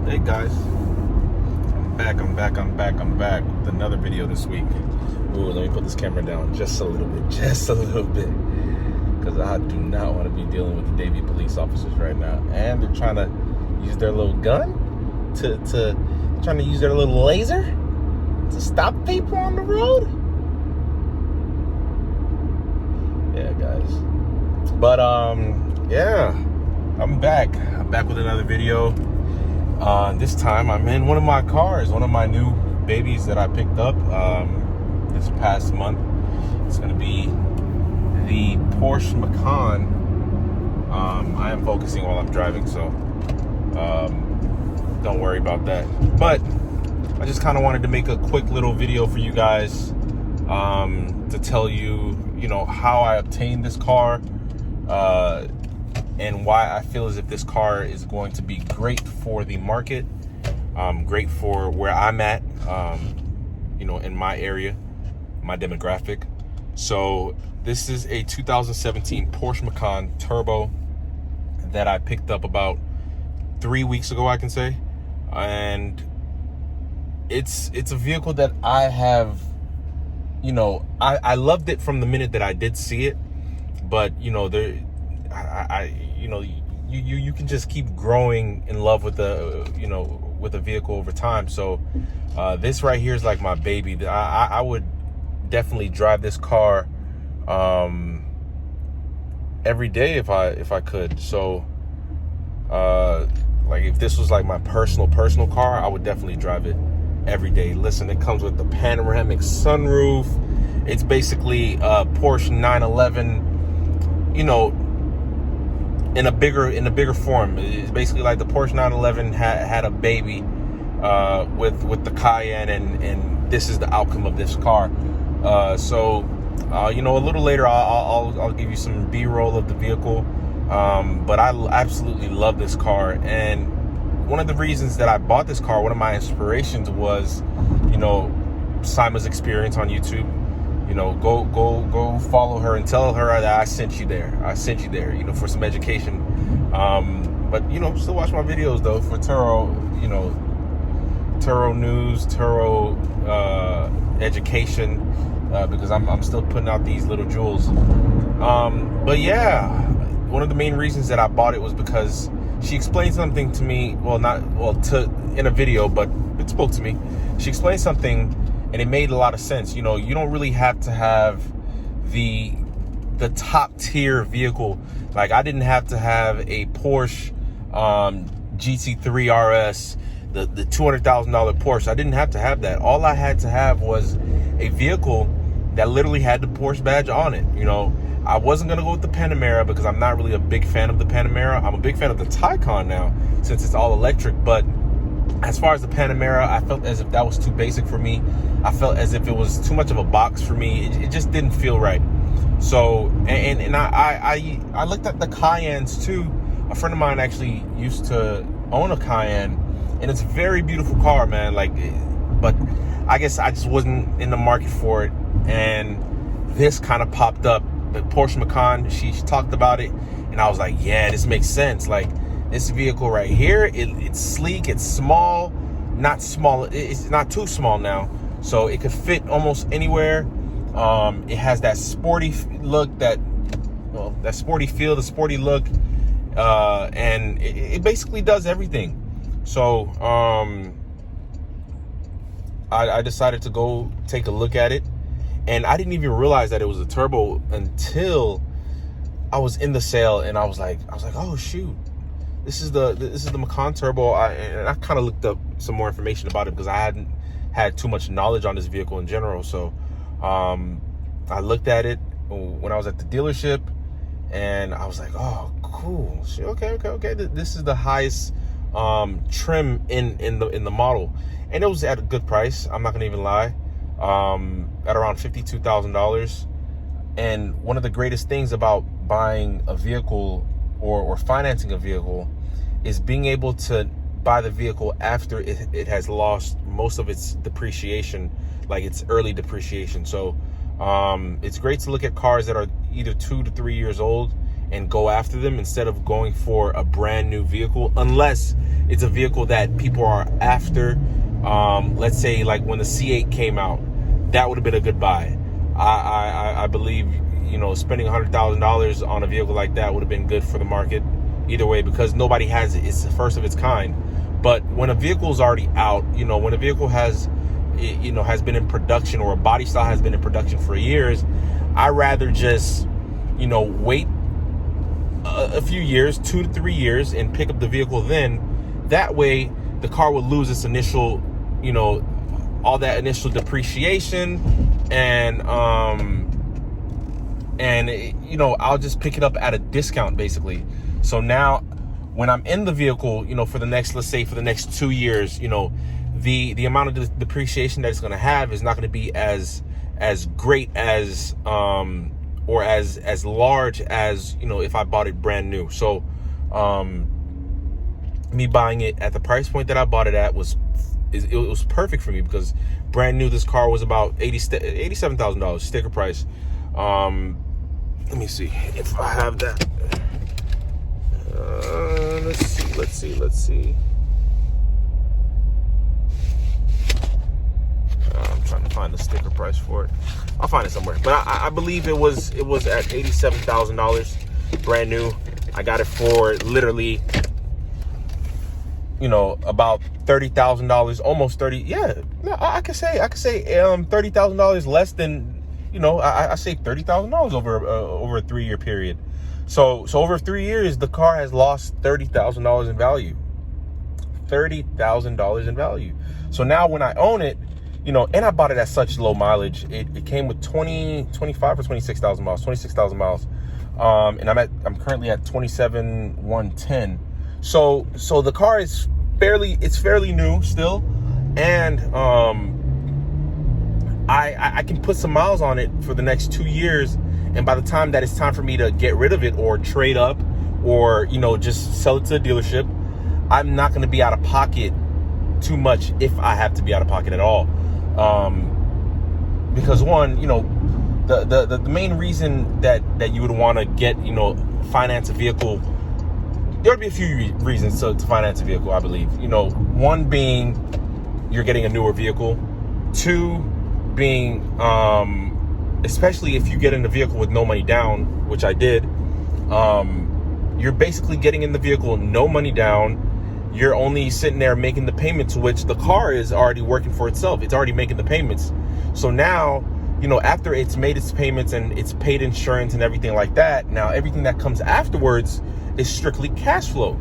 Hey guys, I'm back with another video this week. Ooh, let me put this camera down just a little bit, because I do not want to be dealing with the Davie police officers right now. And they're trying to use their little gun trying to use their little laser to stop people on the road. Yeah, guys. But yeah, I'm back with another video. This time I'm in one of my cars, one of my new babies that I picked up this past month. It's going to be the Porsche Macan. I am focusing while I'm driving, so don't worry about that. But I just kind of wanted to make a quick little video for you guys to tell you, how I obtained this car and why I feel as if this car is going to be great for the market, great for where I'm at, in my area, my demographic. So this is a 2017 Porsche Macan Turbo that I picked up about 3 weeks ago, I can say. And it's a vehicle that I have, I loved it from the minute that I did see it, but you can just keep growing in love with the vehicle over time. So this right here is like my baby. I would definitely drive this car every day if I could. So like if this was like my personal car, I would definitely drive it every day. Listen, it comes with the panoramic sunroof. It's basically a Porsche 911, in a bigger form. It's basically like the Porsche 911 had a baby with the Cayenne, and this is the outcome of this car. So a little later I'll give you some B-roll of the vehicle, but I absolutely love this car. And one of the reasons that I bought this car, one of my inspirations was Sima's experience on YouTube. Go follow her and tell her that I sent you there for some education. But still watch my videos though for Turo news, Turo education, because I'm still putting out these little jewels. But yeah, one of the main reasons that I bought it was because she explained something to me. In a video, but it spoke to me. She explained something, and it made a lot of sense. You don't really have to have the top tier vehicle. Like, I didn't have to have a Porsche GT3 RS, the $200,000 Porsche. I didn't have to have that. All I had to have was a vehicle that literally had the Porsche badge on it. I wasn't gonna go with the Panamera because I'm not really a big fan of the Panamera. I'm a big fan of the Taycan now since it's all electric, but as far as the Panamera, I felt as if that was too basic for me. I felt as if it was too much of a box for me. It just didn't feel right. So, and I looked at the Cayennes too. A friend of mine actually used to own a Cayenne, and it's a very beautiful car, man. But I guess I just wasn't in the market for it. And this kind of popped up, the Porsche Macan. She talked about it, and I was like, yeah, this makes sense. Like, this vehicle right here, it's sleek, it's small, not small, it's not too small now, so it could fit almost anywhere. It has that sporty look, that sporty feel, the sporty look, and it basically does everything. So I decided to go take a look at it, and I didn't even realize that it was a turbo until I was in the sale, and I was like, oh shoot. This is the Macan Turbo. I kind of looked up some more information about it because I hadn't had too much knowledge on this vehicle in general. So I looked at it when I was at the dealership, and I was like, oh, cool. Okay. This is the highest trim in the model, and it was at a good price. I'm not gonna even lie, at around $52,000. And one of the greatest things about buying a vehicle or financing a vehicle is being able to buy the vehicle after it has lost most of its depreciation, like its early depreciation. So it's great to look at cars that are either 2 to 3 years old and go after them instead of going for a brand new vehicle, unless it's a vehicle that people are after. Let's say like when the C8 came out, that would have been a good buy. I believe, you know, spending $100,000 on a vehicle like that would have been good for the market either way, because nobody has it. It's the first of its kind. But when a vehicle is already out, you know, when a vehicle has, you know, has been in production, or a body style has been in production for years, I rather just, you know, wait a few years, 2 to 3 years, and pick up the vehicle then. That way the car will lose its initial, you know, all that initial depreciation, and you know, I'll just pick it up at a discount basically. So now when I'm in the vehicle, you know, for the next, let's say for the next 2 years, you know, the amount of depreciation that it's going to have is not going to be as great as or as large as, you know, if I bought it brand new. So me buying it at the price point that I bought it at was perfect for me, because brand new, this car was about $87,000 sticker price. Let me see if I have that. Let's see. I'm trying to find the sticker price for it. I'll find it somewhere, but I believe it was at $87,000 brand new. I got it for literally, you know, about $30,000, almost 30. Yeah, no, I could say $30,000 less than, you know, I saved $30,000 over a 3-year period. So over 3 years, the car has lost $30,000 in value. $30,000 in value. So now when I own it, you know, and I bought it at such low mileage, it came with 25 or 26,000 miles, 26,000 miles. And I'm currently at 27,110. So the car is fairly new still, and I can put some miles on it for the next 2 years, and by the time that it's time for me to get rid of it or trade up, or, you know, just sell it to a dealership, I'm not going to be out of pocket too much, if I have to be out of pocket at all. Because one, you know, the main reason that you would want to get, you know, finance a vehicle, there would be a few reasons to finance a vehicle, I believe. You know, one being you're getting a newer vehicle. Two being, especially if you get in the vehicle with no money down, which I did, you're basically getting in the vehicle no money down. You're only sitting there making the payments, which the car is already working for itself. It's already making the payments. So now, you know, after it's made its payments and it's paid insurance and everything like that, now everything that comes afterwards is strictly cash flow.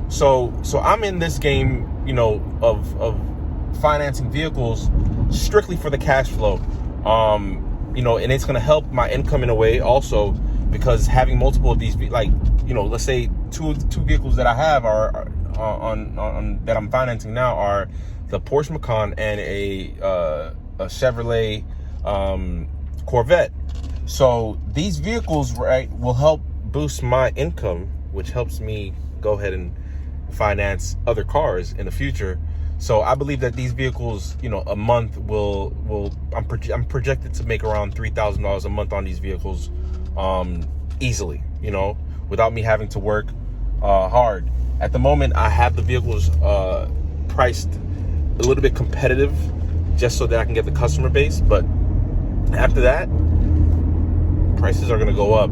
So I'm in this game, you know, of financing vehicles strictly for the cash flow. You know, and it's going to help my income in a way also, because having multiple of these, like, you know, let's say two vehicles that I have are on that I'm financing now are the Porsche Macan and a Chevrolet Corvette. So these vehicles, right, will help boost my income, which helps me go ahead and finance other cars in the future. So I believe that these vehicles, you know, a month I'm projected to make around $3,000 a month on these vehicles, easily, you know, without me having to work hard. At the moment, I have the vehicles priced a little bit competitive, just so that I can get the customer base. But after that, prices are going to go up,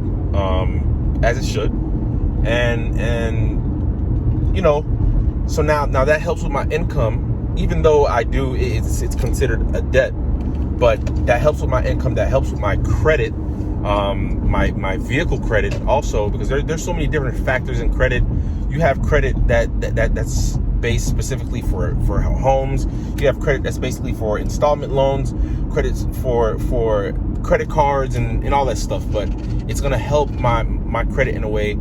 as it should, and you know. So now that helps with my income, even though it's considered a debt, but that helps with my income. That helps with my credit, my vehicle credit also, because there's so many different factors in credit. You have credit that's based specifically for homes. You have credit that's basically for installment loans, credits for credit cards and all that stuff. But it's gonna help my credit in a way,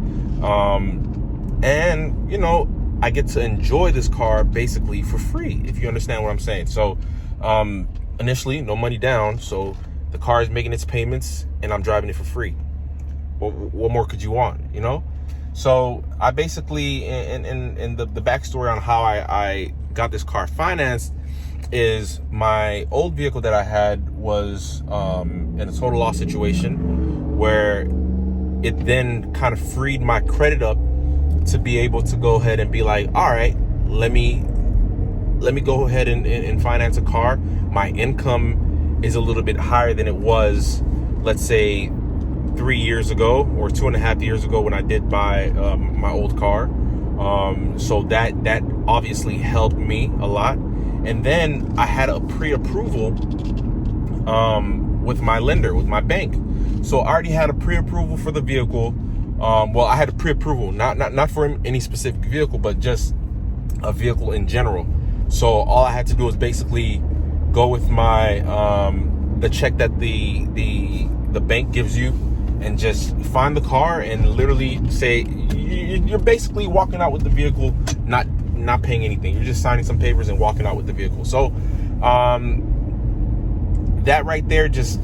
and you know, I get to enjoy this car basically for free, if you understand what I'm saying. So initially, no money down, so the car is making its payments and I'm driving it for free. What more could you want, you know? So I basically, in the backstory on how I got this car financed is my old vehicle that I had was in a total loss situation where it then kind of freed my credit up to be able to go ahead and be like, all right, let me go ahead and finance a car. My income is a little bit higher than it was, let's say, 3 years ago or 2.5 years ago when I did buy my old car. So that obviously helped me a lot. And then I had a pre-approval with my lender, with my bank. So I already had a pre-approval for the vehicle. Well, I had a pre-approval, not for any specific vehicle, but just a vehicle in general. So all I had to do was basically go with my the check that the bank gives you, and just find the car and literally say you're basically walking out with the vehicle, not paying anything. You're just signing some papers and walking out with the vehicle. So that right there just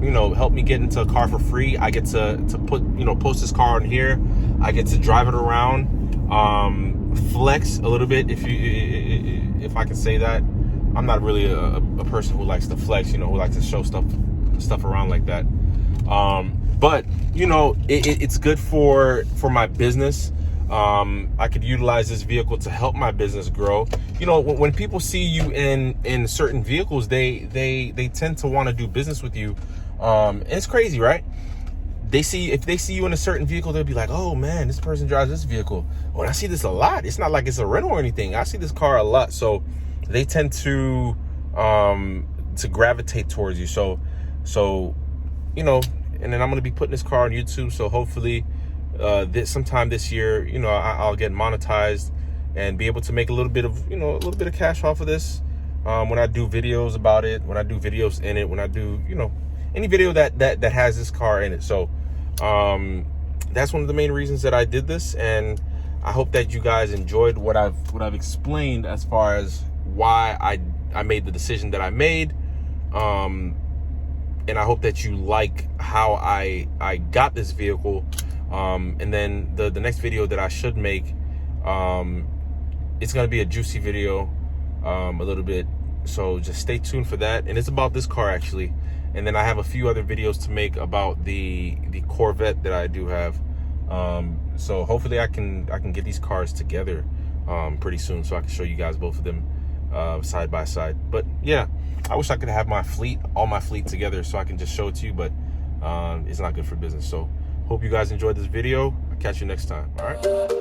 helped me get into a car for free. I get to put post this car on here. I get to drive it around, flex a little bit, if I can say that. I'm not really a person who likes to flex, who likes to show stuff around like that. But it's good for my business. I could utilize this vehicle to help my business grow. When people see you in certain vehicles, they tend to want to do business with you. And it's crazy, right? If they see you in a certain vehicle, they'll be like, oh man, this person drives this vehicle. Well, I see this a lot. It's not like it's a rental or anything. I see this car a lot. So they tend to gravitate towards you. So and then I'm going to be putting this car on YouTube. So hopefully sometime this year, I'll get monetized and be able to make a little bit of cash off of this. When I do videos about it, when I do videos in it, when I do, any video that has this car in it. So that's one of the main reasons that I did this. And I hope that you guys enjoyed what I've explained as far as why I made the decision that I made. And I hope that you like how I got this vehicle. And then the next video that I should make, it's going to be a juicy video, a little bit. So just stay tuned for that. And it's about this car actually. And then I have a few other videos to make about the Corvette that I do have. So hopefully I can get these cars together pretty soon, so I can show you guys both of them side by side. But yeah, I wish I could have all my fleet together so I can just show it to you, but it's not good for business. So hope you guys enjoyed this video. I'll catch you next time. All right.